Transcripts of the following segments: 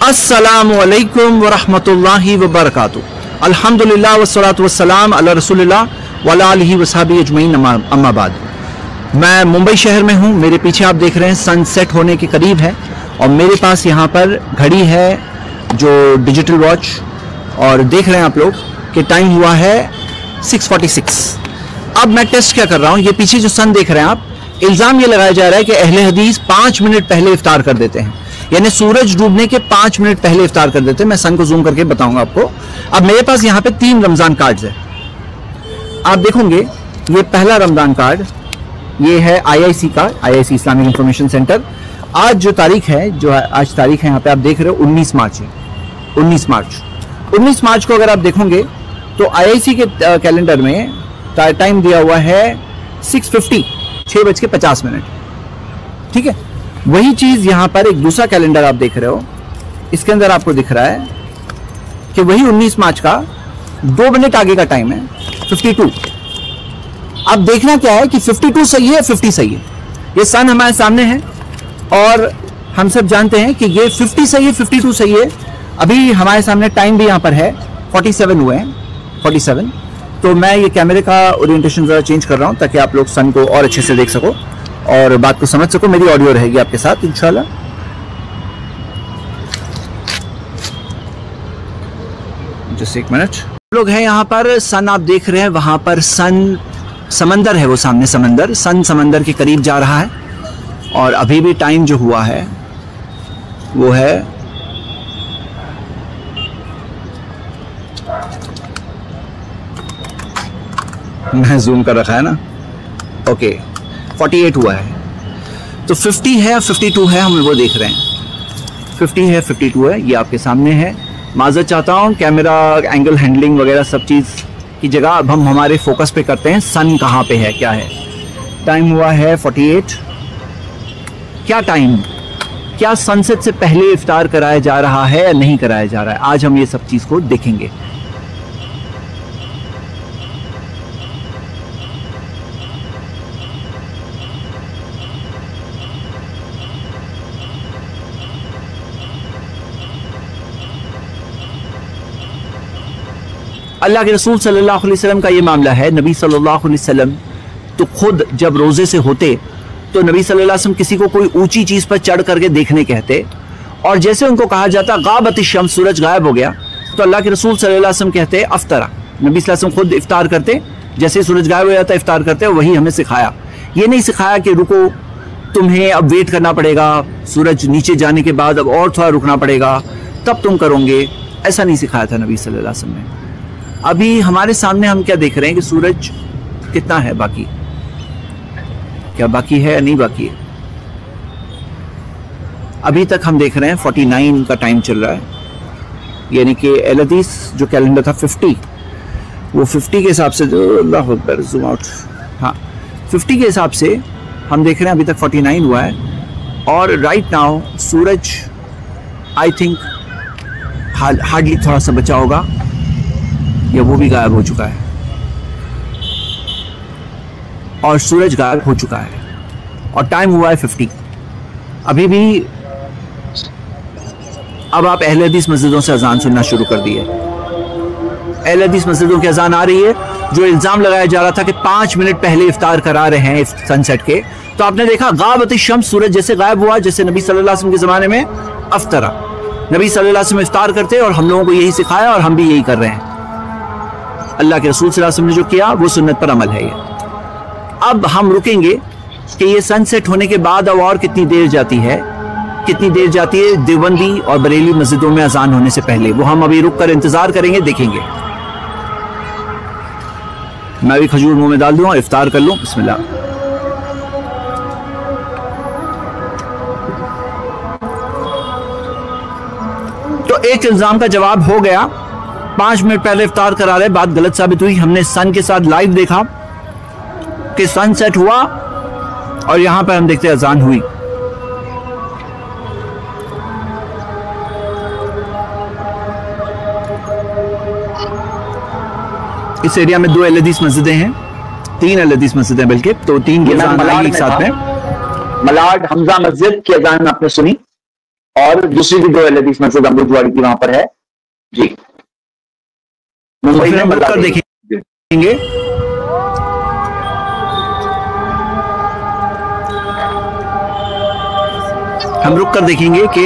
अस्सलामुअलैकुम वरहमतुल्लाहि वबरकातुहू। अल्हम्दुलिल्लाह वस्सलातु वस्सलाम अला रसूलिल्लाह वअला आलिहि वसहबिहि अजमईन, अम्मा बाद। मैं मुंबई शहर में हूँ। मेरे पीछे आप देख रहे हैं सनसेट होने के करीब है और मेरे पास यहाँ पर घड़ी है जो डिजिटल वॉच, और देख रहे हैं आप लोग कि टाइम हुआ है 6:46। अब मैं टेस्ट क्या कर रहा हूँ, ये पीछे जो सन देख रहे हैं आप, इल्ज़ाम ये लगाया जा रहा है कि अहले हदीस 5 मिनट पहले इफ्तार कर देते हैं, यानी सूरज डूबने के 5 मिनट पहले इफ्तार कर देते हैं। मैं सन को जूम करके बताऊंगा आपको। अब मेरे पास यहाँ पे 3 रमजान कार्ड्स है। आप देखोगे ये पहला रमजान कार्ड, ये है IIC का, IIC इस्लामिक इंफॉर्मेशन सेंटर। आज जो तारीख है, जो आज तारीख है यहाँ पे आप देख रहे हो 19 मार्च है। 19 मार्च को अगर आप देखोगे तो IIC के कैलेंडर में टाइम दिया हुआ है 6:50, 6:50। ठीक है, वही चीज यहां पर एक दूसरा कैलेंडर आप देख रहे हो, इसके अंदर आपको दिख रहा है कि वही 19 मार्च का 2 मिनट आगे का टाइम है 52। अब देखना क्या है कि 52 सही है, 50 सही है। ये सन हमारे सामने है और हम सब जानते हैं कि ये 50 सही है, 52 सही है। अभी हमारे सामने टाइम भी यहां पर है 47 हुए हैं, 47। तो मैं ये कैमरे का ओरिएंटेशन जरा चेंज कर रहा हूं ताकि आप लोग सन को और अच्छे से देख सको और बात को समझ सको। मेरी ऑडियो रहेगी आपके साथ इंशाल्लाह। जस्ट एक मिनट। लोग हैं यहाँ पर, सन आप देख रहे हैं, वहां पर सन, समंदर है वो सामने, समंदर, सन समंदर के करीब जा रहा है। और अभी भी टाइम जो हुआ है वो है मैं जूम कर रखा है ना, ओके 48 हुआ है। तो 50 है, 52 है, हम वो देख रहे हैं। 50 है, 52 है, ये आपके सामने है। माजरत चाहता हूँ, कैमरा एंगल हैंडलिंग वगैरह सब चीज़ की जगह अब हम हमारे फोकस पे करते हैं। सन कहाँ पे है, क्या है। टाइम हुआ है 48। क्या टाइम, क्या सनसेट से पहले इफ्तार कराया जा रहा है या नहीं कराया जा रहा है, आज हम ये सब चीज़ को देखेंगे। अल्लाह के रसूल सल्लल्लाहु अलैहि वसल्लम का ये मामला है। नबी सल्लल्लाहु अलैहि वसल्लम तो खुद जब रोज़े से होते तो नबी सल्लल्लाहु अलैहि वसल्लम किसी को कोई ऊंची चीज़ पर चढ़ करके देखने कहते, और जैसे उनको कहा जाता गाबत शम्स, सूरज गायब हो गया, तो अल्लाह के रसूल सल्लल्लाहु अलैहि वसल्लम कहते अफ्तरा। नबी सल्लल्लाहु अलैहि वसल्लम खुद इफ्तार करते, जैसे सूरज गायब हो जाता इफ्तार करते, वही हमें सिखाया। ये नहीं सिखाया कि रुको, तुम्हें अब वेट करना पड़ेगा, सूरज नीचे जाने के बाद अब और थोड़ा रुकना पड़ेगा तब तुम करोगे, ऐसा नहीं सिखाया था नबी सल्लल्लाहु अलैहि वसल्लम ने। अभी हमारे सामने हम क्या देख रहे हैं कि सूरज कितना है बाकी, क्या बाकी है या नहीं बाकी है। अभी तक हम देख रहे हैं 49 का टाइम चल रहा है, यानी कि अहले हदीस जो कैलेंडर था 50, वो 50 के हिसाब से, अल्लाहु अकबर, जूम आउट, हाँ 50 के हिसाब से हम देख रहे हैं अभी तक 49 हुआ है। और right now Suraj I think hardly थोड़ा सा बचा होगा या वो भी गायब हो चुका है, और सूरज गायब हो चुका है और टाइम हुआ है 50 अभी भी। अब आप अहले हदीस मस्जिदों से अजान सुनना शुरू कर दी है। अहले हदीस मस्जिदों की अजान आ रही है। जो इल्ज़ाम लगाया जा रहा था कि 5 मिनट पहले इफ्तार करा रहे हैं सनसेट के, तो आपने देखा गाबत शम्स, सूरज जैसे गायब हुआ, जैसे नबी सल्लल्लाहु अलैहि वसल्लम के ज़माने में अफ्तरा, नबी सल्लल्लाहु अलैहि वसल्लम इफ्तार करते और हम लोगों को यही सिखाया और हम भी यही कर रहे हैं। अल्लाह के रसूल सल्लल्लाहु अलैहि वसल्लम ने जो किया वो सुन्नत पर अमल है ये। अब हम रुकेंगे कि ये सनसेट होने के बाद अब और कितनी देर जाती है, कितनी देर जाती है देवबंदी और बरेली मस्जिदों में अजान होने से पहले, वो हम अभी रुक कर इंतजार करेंगे, देखेंगे। मैं भी खजूर मुंह में डाल दूंगा, इफ्तार कर लूं, बिस्मिल्लाह। तो एक इल्जाम का जवाब हो गया, 5 मिनट पहले इफ्तार करा रहे, बात गलत साबित हुई। हमने सन के साथ लाइव देखा कि सनसेट हुआ और यहां पर हम देखते अजान हुई। इस एरिया में 2 अहले हदीस मस्जिदें हैं, 3 अहले हदीस मस्जिदें बल्कि, तो 3 की अजान एक साथ में। मलाड हमजा मस्जिद की अजान आपने सुनी? और दूसरी भी 2 अहले हदीस मस्जिद अमृतवाड़ी की वहां पर है जी, मुंबई में। कर देखेंगे हम रुक कर देखेंगे कि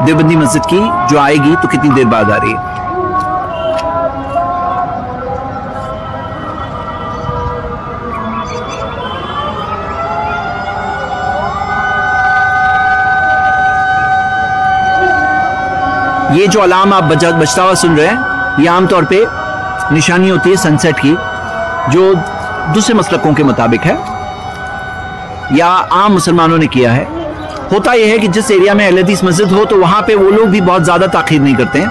देवबंदी मस्जिद की जो आएगी तो कितनी देर बाद आ रही है। ये जो अलार्म आप बजता हुआ सुन रहे हैं, ये आमतौर पे निशानी होती है सनसेट की, जो दूसरे मसलकों के मुताबिक है या आम मुसलमानों ने किया है। होता यह है कि जिस एरिया में अहले हदीस मस्जिद हो तो वहां पे वो लोग भी बहुत ज्यादा ताखीर नहीं करते हैं,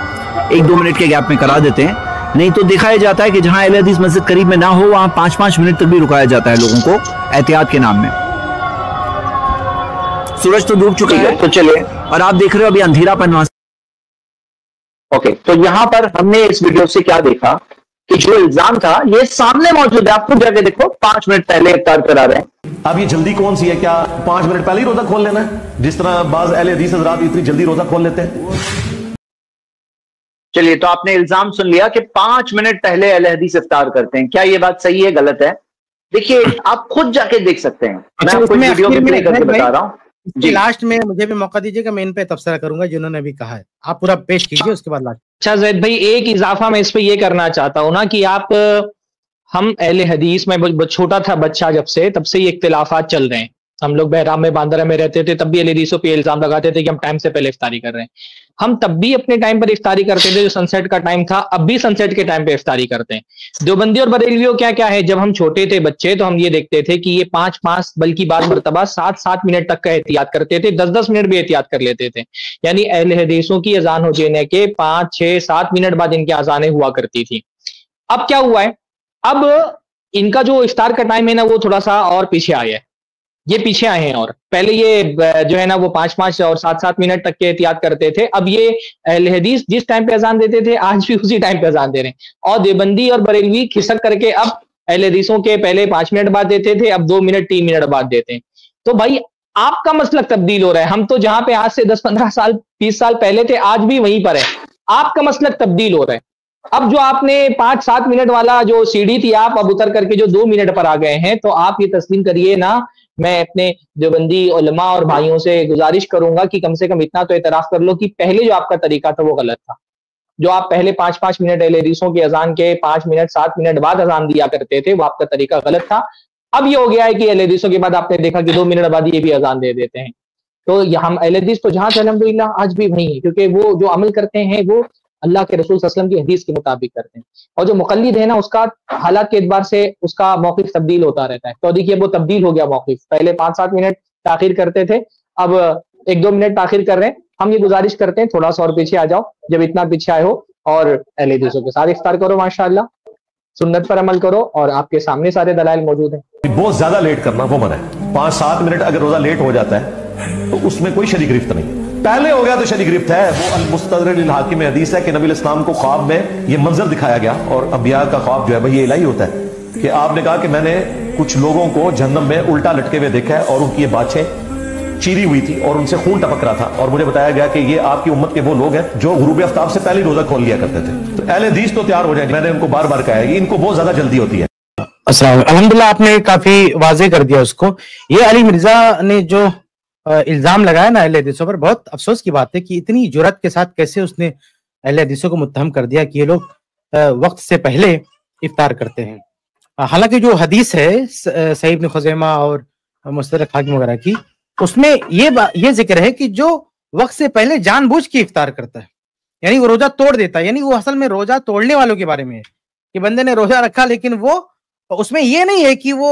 1-2 मिनट के गैप में करा देते हैं। नहीं तो दिखाया जाता है कि जहां अहले हदीस मस्जिद करीब में ना हो वहां 5-5 मिनट तक भी रुकाया जाता है लोगों को एहतियात के नाम में। सूरज तो डूब चुका है, तो चलिए, और आप देख रहे हो अभी अंधेरापन। ओके, तो यहां पर हमने इस वीडियो से क्या देखा कि जो इल्जाम था ये सामने मौजूद है, आप खुद जाके देखो, 5 मिनट पहले इफ्तार करा रहे हैं। अब ये जल्दी कौन सी है? क्या 5 मिनट पहले ही रोजा खोल लेना है, जिस तरह बाज अहले हदीस हज़रात इतनी जल्दी रोजा खोल लेते हैं? चलिए, तो आपने इल्जाम सुन लिया कि 5 मिनट पहले अहले हदीस इफ्तार करते हैं। क्या ये बात सही है, गलत है? देखिए, आप खुद जाके देख सकते हैं। मैं आपको वीडियो में प्ले करके बता रहा हूँ जी। लास्ट में मुझे भी मौका दीजिएगा, मैं इन पे तबसरा करूंगा जिन्होंने अभी कहा है, आप पूरा पेश कीजिए, उसके बाद लास्ट। अच्छा जैद भाई, एक इजाफा मैं इस पे ये करना चाहता हूँ ना कि हम अहले हदीस में छोटा था बच्चा जब से, तब से ये इख्तिलाफात चल रहे हैं। हम लोग बहराम में बांद्रा में रहते थे, तब भी अहले हदीसों पे इल्जाम लगाते थे कि हम टाइम से पहले इफ्तारी कर रहे हैं। हम तब भी अपने टाइम पर इफ्तारी करते थे, जो सनसेट का टाइम था, अब भी सनसेट के टाइम पे इफ्तारी करते हैं। देवबंदी और बरेलवियों क्या क्या है, जब हम छोटे थे बच्चे तो हम ये देखते थे कि ये 5-5 बल्कि बाद मरतबा 7-7 मिनट तक का एहतियात करते थे, 10-10 मिनट भी एहतियात कर लेते थे। यानी अहले हदीसों की अजान हो जाने के 5-6-7 मिनट बाद इनकी अजानें हुआ करती थी। अब क्या हुआ है, अब इनका जो इफ्तार का टाइम है ना, वो थोड़ा सा और पीछे आया है, ये पीछे आए हैं। और पहले ये जो है ना वो 5-5 और 7-7 मिनट तक के एहतियात करते थे, अब ये अहले हदीस जिस टाइम पे अजान देते थे आज भी उसी टाइम पे अजान दे रहे हैं। और देवबंदी और बरेलवी खिसक करके अब अहले हदीसों के पहले 5 मिनट बाद देते थे, अब 2 मिनट 3 मिनट बाद देते हैं। तो भाई आपका मसलक तब्दील हो रहा है। हम तो जहां पे आज से 10-15 साल 20 साल पहले थे, आज भी वहीं पर है। आपका मसलक तब्दील हो रहा है। अब जो आपने 5-7 मिनट वाला जो सीढ़ी थी, आप अब उतर करके जो 2 मिनट पर आ गए हैं, तो आप ये तस्लीम करिए ना, मैं अपने देवबंदी उलमा और भाइयों से गुजारिश करूंगा कि कम से कम इतना तो एतराफ कर लो कि पहले जो आपका तरीका था वो गलत था। जो आप पहले 5-5 मिनट अहले हदीसों की अजान के 5 मिनट 7 मिनट बाद अजान दिया करते थे, वो आपका तरीका गलत था। अब ये हो गया है कि अहले हदीसों के बाद आपने देखा कि 2 मिनट बाद ये भी अजान दे देते हैं। तो हम अहले हदीस तो जहां से अल्हम्दुलिल्लाह आज भी वही है, क्योंकि वो जो अमल करते हैं वो अल्लाह के रसूल सल्लल्लाहु अलैहि वसल्लम की हदीस के मुताबिक करते हैं। और जो मुक़ल्लिद है ना, उसका हालात के एतबार से उसका मौक़िफ़ तब्दील होता रहता है। तो देखिए वो तब्दील हो गया मौक़िफ़, पहले 5-7 मिनट ताख़ीर करते थे, अब 1-2 मिनट ताख़ीर कर रहे हैं। हम ये गुजारिश करते हैं थोड़ा सा और पीछे आ जाओ, जब इतना पीछे आए हो, और अहले हदीसों के साथ इफ्तार करो, माशाअल्लाह सुन्नत पर अमल करो, और आपके सामने सारे दलाइल मौजूद हैं। बहुत ज्यादा लेट करना वो मना है। 5-7 मिनट अगर रोजा लेट हो जाता है तो उसमें कोई शरीक गिरफ्त नहीं। पहले हो गया तो शरीक गिरफ्त है। वो अल-मुस्तदरक लिल हाकिम में हदीस है कि नबी इस्लाम को ख्वाब में ये मंजर दिखाया गया, और अंबिया का ख्वाब जो है भाई ये इलाही होता है कि आपने कहा कि मैंने कुछ लोगों को जहन्नम में उल्टा लटके हुए देखा है, और उनकी ये बाछें चीरी हुई थी और उनसे खून टपक रहा था, और मुझे बताया गया कि ये आपकी उम्मत के वो लोग हैं जो गुरूब आफ्ताब से पहले रोजा खोल लिया करते थे। तो अहले हदीस तो तैयार हो जाए, मैंने उनको बार बार कहा है कि इनको बहुत ज्यादा जल्दी होती है। अल्हम्दुलिल्लाह आपने काफी वाज़ेह कर दिया उसको। ये अली मिर्जा ने जो इल्जाम लगाया ना अहले हदीसों पर, बहुत अफसोस की बात है कि इतनी जुर्रत के साथ कैसे उसने अहले हदीसों को मुत्तहम कर दिया कि ये लोग वक्त से पहले इफ्तार करते हैं। हालांकि जो हदीस है सहीह इब्न खुज़ैमा और मुस्तदरक हाकिम वगैरह की, उसमें ये जिक्र है कि जो वक्त से पहले जानबूझ के इफ्तार करता है, यानी वो रोजा तोड़ देता है, यानी वो असल में रोजा तोड़ने वालों के बारे में है कि बंदे ने रोजा रखा लेकिन वो उसमें ये नहीं है कि वो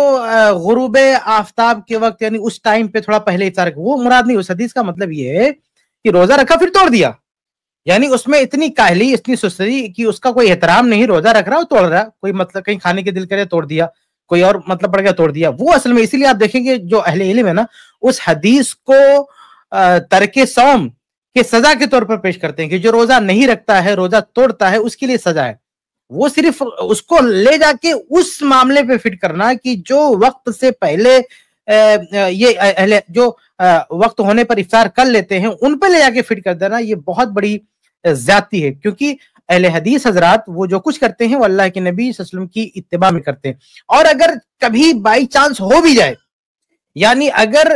गुरूब आफ्ताब के वक्त यानी उस टाइम पे थोड़ा पहले इफ्तार, वो मुराद नहीं। उस हदीस का मतलब ये है कि रोजा रखा फिर तोड़ दिया, यानी उसमें इतनी काहली इतनी सुस्ती कि उसका कोई एहतराम नहीं, रोजा रख रहा है तोड़ रहा है, कोई मतलब कहीं खाने के दिल करे तोड़ दिया, कोई और मतलब पड़ गया तोड़ दिया। वो असल में इसीलिए आप देखेंगे जो अहले इल्म है ना, उस हदीस को तर्के सौम के सजा के तौर पर पेश करते हैं कि जो रोजा नहीं रखता है, रोजा तोड़ता है, उसके लिए सजा है। वो सिर्फ उसको ले जाके उस मामले पे फिट करना कि जो वक्त से पहले ये अहले जो वक्त होने पर इफ्तार कर लेते हैं उन पे ले जाके फिट कर देना, ये बहुत बड़ी ज्यादती है। क्योंकि अहले हदीस हजरात वो जो कुछ करते हैं वो अल्लाह के नबी सल्लल्लाहु अलैहि वसल्लम की इत्तिबा में करते हैं। और अगर कभी बाई चांस हो भी जाए, यानी अगर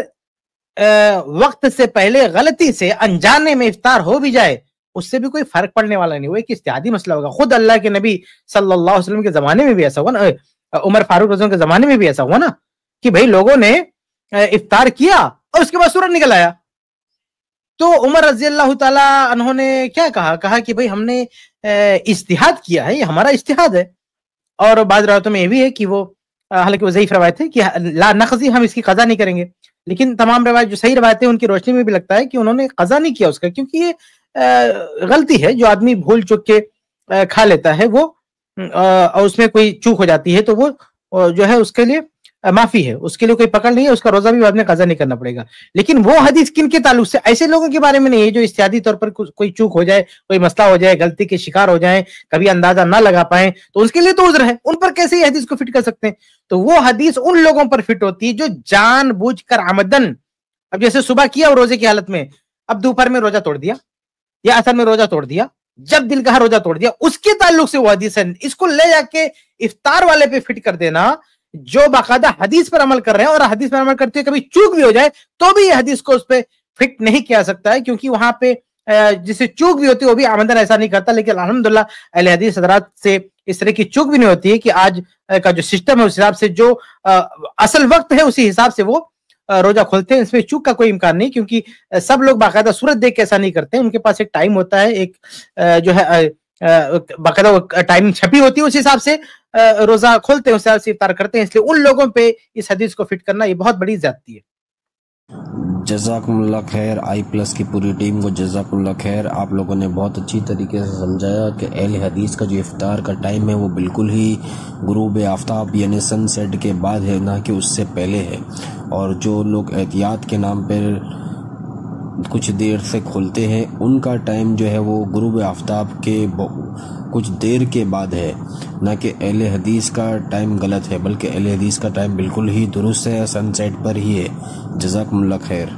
वक्त से पहले गलती से अनजाने में इफ्तार हो भी जाए, उससे भी कोई फर्क पड़ने वाला नहीं, वो एक इज्तिहादी मसला होगा। खुद अल्लाह के नबी सल्लल्लाहु अलैहि वसल्लम के जमाने में भी ऐसा हुआ ना, उमर फारूक रज़ी के जमाने में भी ऐसा हुआ ना कि भाई लोगों ने इफ्तार किया और उसके बाद सूरज निकल आया, तो उमर रज़ी अल्लाह ताला अन्हो ने क्या कहा कि भाई हमने इज्तिहाद किया है, ये हमारा इज्तिहाद है। और बाद रवायतों में ये भी है कि वो हालांकि वो ज़ईफ रवायत है कि ला नक़ज़ी, हम इसकी कज़ा नहीं करेंगे, लेकिन तमाम रवायत जो सही रवायत है उनकी रोशनी में भी लगता है कि उन्होंने कज़ा नहीं किया उसका, क्योंकि ये गलती है। जो आदमी भूल चूक के खा लेता है वो और उसमें कोई चूक हो जाती है तो वो जो है उसके लिए माफी है, उसके लिए कोई पकड़ नहीं है, उसका रोजा भी बाद में कज़ा नहीं करना पड़ेगा। लेकिन वो हदीस किन के ताल्लुक से, ऐसे लोगों के बारे में नहीं है जो इत्यादि तौर पर कोई चूक हो जाए, कोई मसला हो जाए, गलती के शिकार हो जाए, कभी अंदाजा ना लगा पाए, तो उसके लिए तो उज्र है, उन पर कैसे ये हदीस को फिट कर सकते हैं। तो वो हदीस उन लोगों पर फिट होती है जो जानबूझकर आमदन, अब जैसे सुबह किया और रोजे की हालत में, अब दोपहर में रोजा तोड़ दिया या असर में रोजा तोड़ दिया, जब दिल कहा रोजा तोड़ दिया, उसके ताल्लुक से वो हदीस है। इसको ले जाके इफ्तार वाले पे फिट कर देना, जो बाकायदा हदीस पर अमल कर रहे हैं और हदीस पर अमल करते हुए कभी चूक भी हो जाए तो भी ये हदीस को उस पर फिट नहीं किया सकता है, क्योंकि वहां पे जिसे चूक भी होती है वो भी आमदन ऐसा नहीं करता। लेकिन अल्हम्दुलिल्लाह अहले हदीस हज़रात से इस तरह की चूक भी नहीं होती है कि आज का जो सिस्टम है उस हिसाब से जो असल वक्त है उसी हिसाब से वो रोजा खोलते हैं, इसमें चूक का कोई इम्कान नहीं, क्योंकि सब लोग बाकायदा सूरत देख के ऐसा नहीं करते हैं। उनके पास एक टाइम होता है, एक जो है बाकायदा टाइम छपी होती है, उस हिसाब से रोजा खोलते हैं, उस हिसाब से इफ्तार करते हैं। इसलिए उन लोगों पे इस हदीस को फिट करना ये बहुत बड़ी ज्यादती है। जज़ाकुमुल्लाह खैर, i+ की पूरी टीम को जज़ाकुमुल्लाह खैर। आप लोगों ने बहुत अच्छी तरीके से समझाया कि अहले हदीस का जो इफ्तार का टाइम है वो बिल्कुल ही गुरूब आफ्ताब यानी सनसेट के बाद है, ना कि उससे पहले है। और जो लोग एहतियात के नाम पर कुछ देर से खोलते हैं उनका टाइम जो है वो गुरूब आफ्ताब के कुछ देर के बाद है, ना कि अहले हदीस का टाइम गलत है, बल्कि अहले हदीस का टाइम बिल्कुल ही दुरुस्त है, सनसेट पर ही है। जज़ाकुमुल्लाह खैर।